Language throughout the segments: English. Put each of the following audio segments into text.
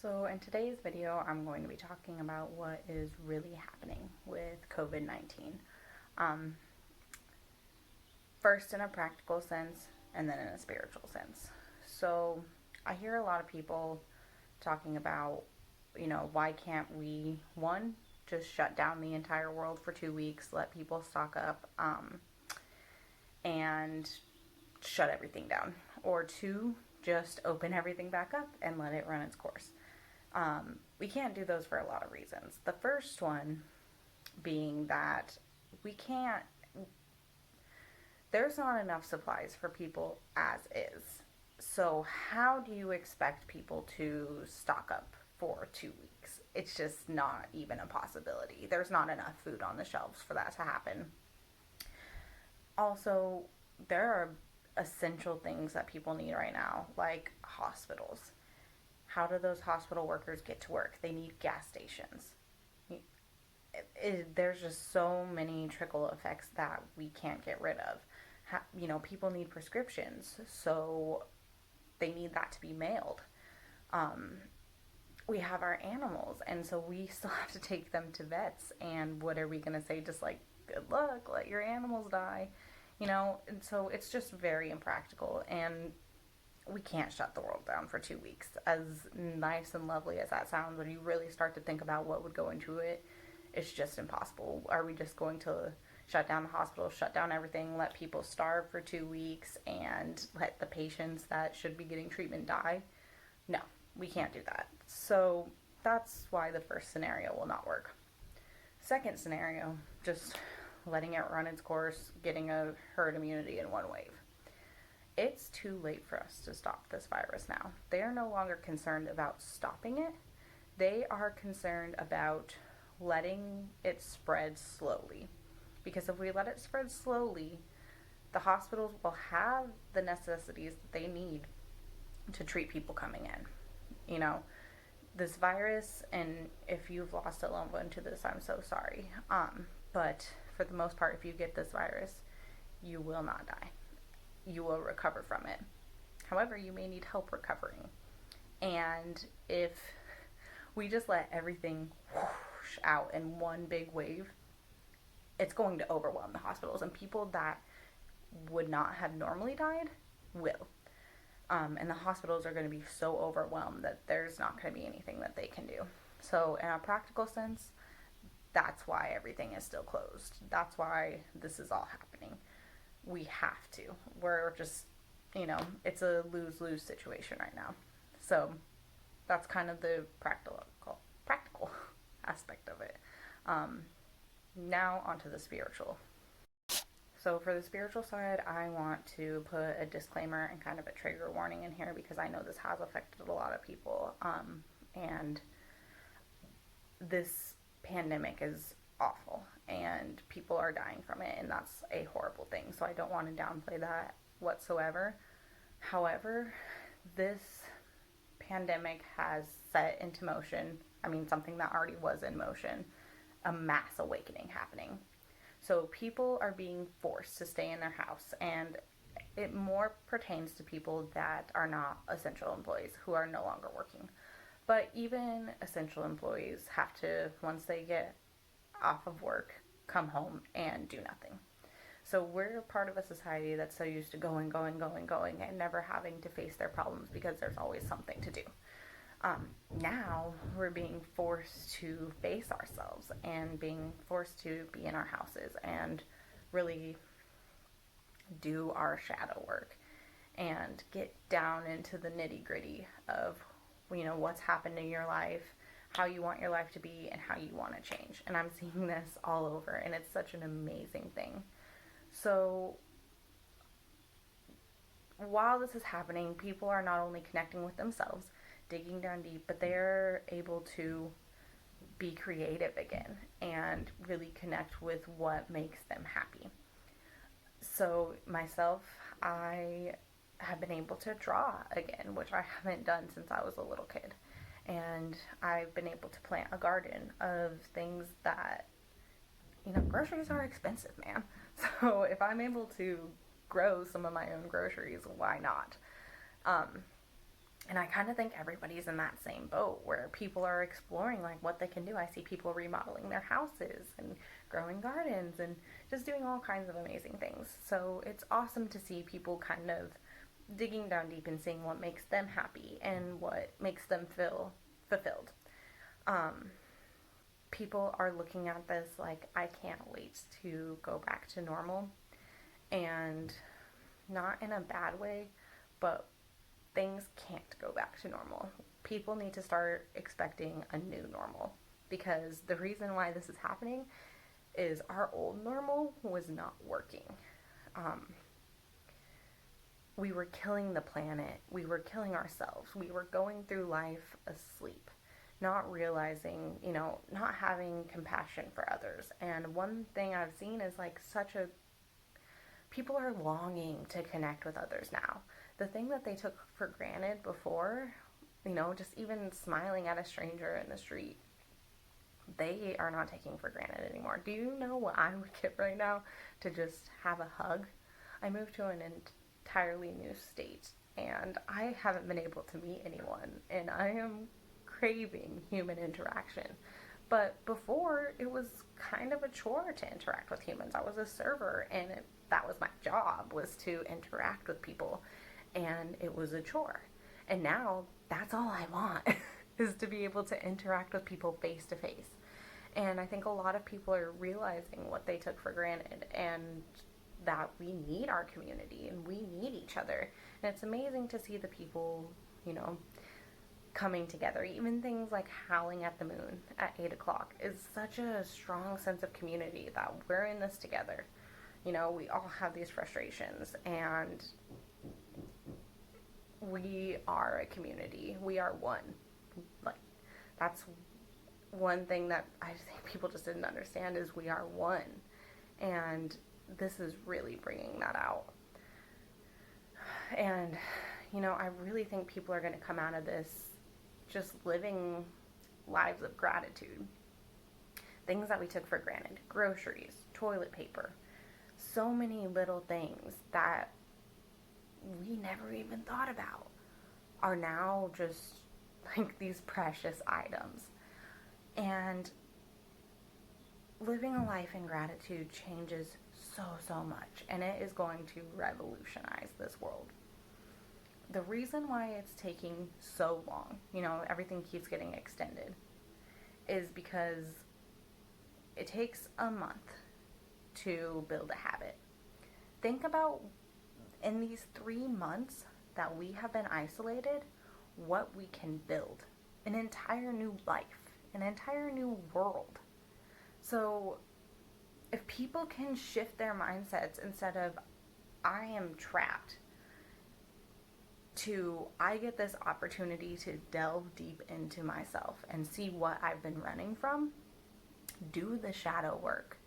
So in today's video, I'm going to be talking about what is really happening with COVID-19. Um, First in a practical sense, and then in a spiritual sense. So I hear a lot of people talking about, why can't we, one, just shut down the entire world for 2 weeks, let people stock up, and shut everything down. Or two, just open everything back up and let it run its course. We can't do those for a lot of reasons. The first one being that we can't, there's not enough supplies for people as is. So, how do you expect people to stock up for 2 weeks? It's just not even a possibility. There's not enough food on the shelves for that to happen. Also, there are essential things that people need right now, like hospitals. How do those hospital workers get to work? They need gas stations. There's just so many trickle effects that we can't get rid of. People need prescriptions, so they need that to be mailed. Um, we have our animals, and so we still have to take them to vets. And what are we going to say? Just like, good luck, let your animals die. And so it's just very impractical. And we can't shut the world down for 2 weeks. As nice and lovely as that sounds, when you really start to think about what would go into it, it's just impossible. Are we just going to shut down the hospital, shut down everything, let people starve for 2 weeks, and let the patients that should be getting treatment die? No, we can't do that. So that's why the first scenario will not work. Second scenario, just letting it run its course, getting a herd immunity in one wave. It's too late for us to stop this virus now. They are no longer concerned about stopping it. They are concerned about letting it spread slowly. Because if we let it spread slowly, the hospitals will have the necessities that they need to treat people coming in. This virus, and if you've lost a loved one to this, I'm so sorry. But for the most part, if you get this virus, you will not die. You will recover from it. However, you may need help recovering. And if we just let everything whoosh out in one big wave, it's going to overwhelm the hospitals, and people that would not have normally died will. And the hospitals are going to be so overwhelmed that there's not going to be anything that they can do. So, in a practical sense, that's why everything is still closed. That's why this is all happening. We have to. We're just, it's a lose-lose situation right now. So that's kind of the practical aspect of it. Now onto the spiritual. So for the spiritual side, I want to put a disclaimer and kind of a trigger warning in here because I know this has affected a lot of people. And this pandemic is awful and people are dying from it, and that's a horrible thing. So I don't want to downplay that whatsoever. However, this pandemic has set into motion, something that already was in motion, a mass awakening happening. So people are being forced to stay in their house, and it more pertains to people that are not essential employees who are no longer working. But even essential employees have to, once they get off of work, come home and do nothing. So we're part of a society that's so used to going, and never having to face their problems because there's always something to do. Now we're being forced to face ourselves and being forced to be in our houses and really do our shadow work and get down into the nitty gritty of, what's happened in your life, how you want your life to be, and how you want to change. And I'm seeing this all over, and it's such an amazing thing. So while this is happening, people are not only connecting with themselves, digging down deep, but they're able to be creative again and really connect with what makes them happy. So myself, I have been able to draw again, which I haven't done since I was a little kid. And I've been able to plant a garden of things that, groceries are expensive, man. So if I'm able to grow some of my own groceries, why not? And I kind of think everybody's in that same boat where people are exploring like what they can do. I see people remodeling their houses and growing gardens and just doing all kinds of amazing things. So it's awesome to see people kind of digging down deep and seeing what makes them happy and what makes them feel fulfilled. Um, People are looking at this like, I can't wait to go back to normal. And not in a bad way, but things can't go back to normal. People need to start expecting a new normal, because the reason why this is happening is our old normal was not working. Um, we were killing the planet, we were killing ourselves, we were going through life asleep, not realizing, not having compassion for others. And one thing I've seen is like such a people are longing to connect with others now. The thing that they took for granted before, just even smiling at a stranger in the street, they are not taking for granted anymore. Do you know what I would give right now to just have a hug? I moved to an entirely new state and I haven't been able to meet anyone, and I am craving human interaction. But before, it was kind of a chore to interact with humans. I was a server, and that was my job, was to interact with people, and it was a chore. And now, that's all I want, is to be able to interact with people face to face. And I think a lot of people are realizing what they took for granted, and that we need our community and we need each other. And it's amazing to see the people, coming together. Even things like howling at the moon at 8 o'clock is such a strong sense of community, that we're in this together. We all have these frustrations, and we are a community. We are one. Like, that's one thing that I think people just didn't understand, is we are one. And this is really bringing that out. And, I really think people are going to come out of this just living lives of gratitude. Things that we took for granted, groceries, toilet paper, so many little things that we never even thought about are now just like these precious items. And living a life in gratitude changes so much, and it is going to revolutionize this world. The reason why it's taking so long, everything keeps getting extended, is because it takes a month to build a habit. Think about, in these 3 months that we have been isolated, what we can build. An entire new life, an entire new world. So if people can shift their mindsets, instead of I am trapped, to I get this opportunity to delve deep into myself and see what I've been running from, do the shadow work,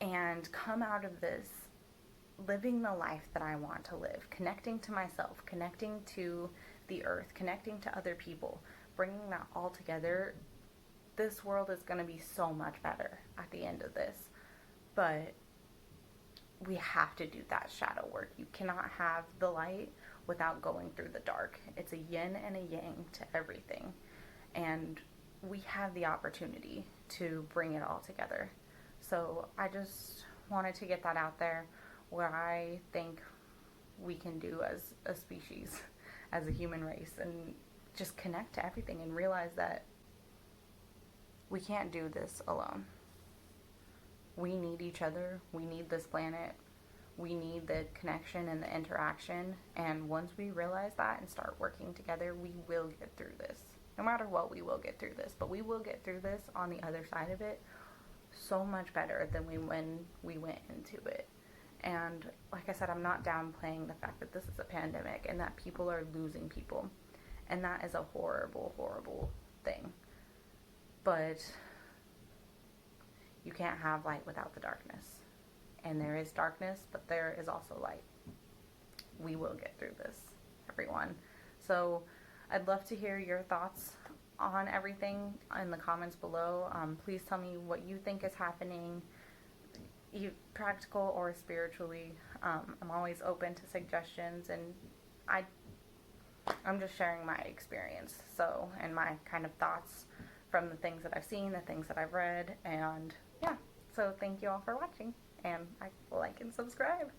and come out of this living the life that I want to live, connecting to myself, connecting to the earth, connecting to other people, bringing that all together. This world is going to be so much better at the end of this. But we have to do that shadow work. You cannot have the light without going through the dark. It's a yin and a yang to everything. And we have the opportunity to bring it all together. So I just wanted to get that out there, where I think we can do as a species, as a human race, and just connect to everything and realize that we can't do this alone. We need each other. We need this planet. We need the connection and the interaction. And once we realize that and start working together, we will get through this. No matter what, we will get through this. But we will get through this on the other side of it so much better than when we went into it. And like I said, I'm not downplaying the fact that this is a pandemic and that people are losing people. And that is a horrible, horrible thing. But you can't have light without the darkness. And there is darkness, but there is also light. We will get through this, everyone. So I'd love to hear your thoughts on everything in the comments below. Please tell me what you think is happening, practical or spiritually. I'm always open to suggestions, and I I'm just sharing my experience, so, and my kind of thoughts from the things that I've seen, the things that I've read, and yeah. So thank you all for watching, and like and subscribe.